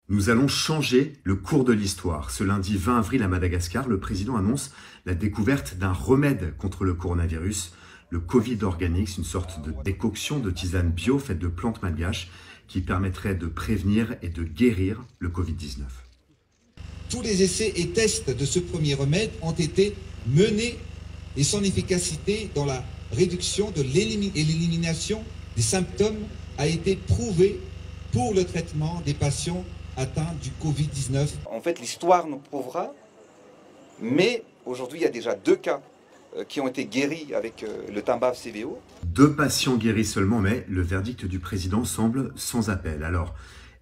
Nous allons changer le cours de l'histoire. Ce lundi 20 avril à Madagascar, le président annonce la découverte d'un remède contre le coronavirus, le Covid Organics, une sorte de décoction de tisane bio faite de plantes malgaches qui permettrait de prévenir et de guérir le Covid-19. Tous les essais et tests de ce premier remède ont été menés et son efficacité dans la réduction et l'élimination des symptômes a été prouvée pour le traitement des patients atteints du Covid-19. En fait, l'histoire nous prouvera, mais aujourd'hui, il y a déjà 2 cas qui ont été guéris avec le Tambaf CVO. 2 patients guéris seulement, mais le verdict du président semble sans appel. Alors,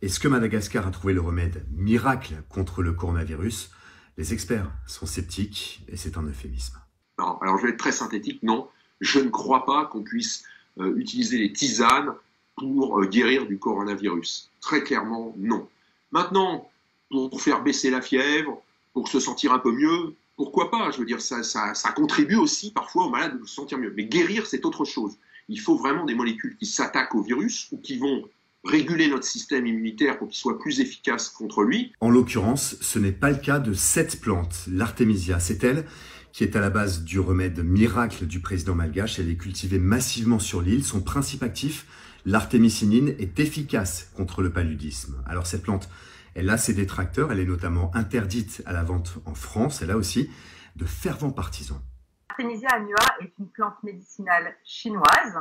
est-ce que Madagascar a trouvé le remède miracle contre le coronavirus? Les experts sont sceptiques et c'est un euphémisme. Non, alors je vais être très synthétique, non. Je ne crois pas qu'on puisse utiliser les tisanes pour guérir du coronavirus. Très clairement, non. Maintenant, pour faire baisser la fièvre, pour se sentir un peu mieux, pourquoi pas? Je veux dire, ça contribue aussi parfois aux malades de se sentir mieux. Mais guérir, c'est autre chose. Il faut vraiment des molécules qui s'attaquent au virus ou qui vont réguler notre système immunitaire pour qu'il soit plus efficace contre lui. En l'occurrence, ce n'est pas le cas de cette plante, l'artémisia. C'est elle qui est à la base du remède miracle du président malgache. Elle est cultivée massivement sur l'île. Son principe actif, l'artémisinine, est efficace contre le paludisme. Alors cette plante, elle a ses détracteurs. Elle est notamment interdite à la vente en France. Elle a aussi de fervents partisans. Artemisia annua est une plante médicinale chinoise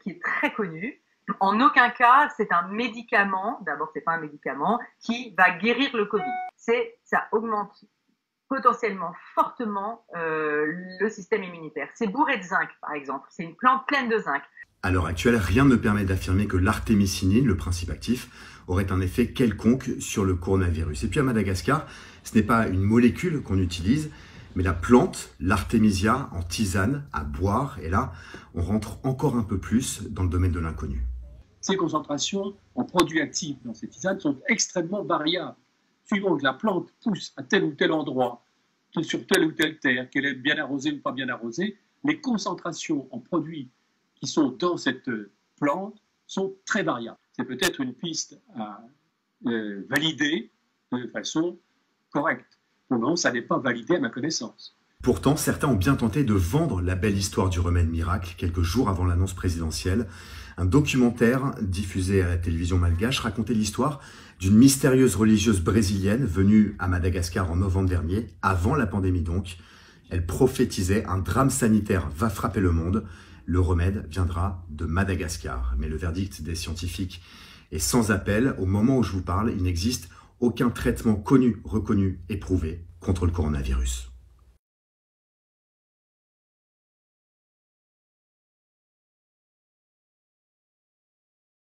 qui est très connue. En aucun cas, c'est un médicament, d'abord c'est pas un médicament, qui va guérir le Covid. Ça augmente potentiellement fortement le système immunitaire. C'est bourré de zinc, par exemple. C'est une plante pleine de zinc. À l'heure actuelle, rien ne permet d'affirmer que l'artémisinine, le principe actif, aurait un effet quelconque sur le coronavirus. Et puis à Madagascar, ce n'est pas une molécule qu'on utilise, mais la plante, l'artémisia, en tisane, à boire. Et là, on rentre encore un peu plus dans le domaine de l'inconnu. Ces concentrations en produits actifs dans ces tisanes sont extrêmement variables. Suivant que la plante pousse à tel ou tel endroit, sur telle ou telle terre, qu'elle est bien arrosée ou pas bien arrosée, les concentrations en produits qui sont dans cette plante sont très variables. C'est peut-être une piste à valider de façon correcte. Pour le moment, ça n'est pas validé à ma connaissance. Pourtant, certains ont bien tenté de vendre la belle histoire du remède miracle quelques jours avant l'annonce présidentielle. Un documentaire diffusé à la télévision malgache racontait l'histoire d'une mystérieuse religieuse brésilienne venue à Madagascar en novembre dernier, avant la pandémie donc. Elle prophétisait un drame sanitaire va frapper le monde. Le remède viendra de Madagascar. Mais le verdict des scientifiques est sans appel. Au moment où je vous parle, il n'existe aucun traitement connu, reconnu et prouvé contre le coronavirus.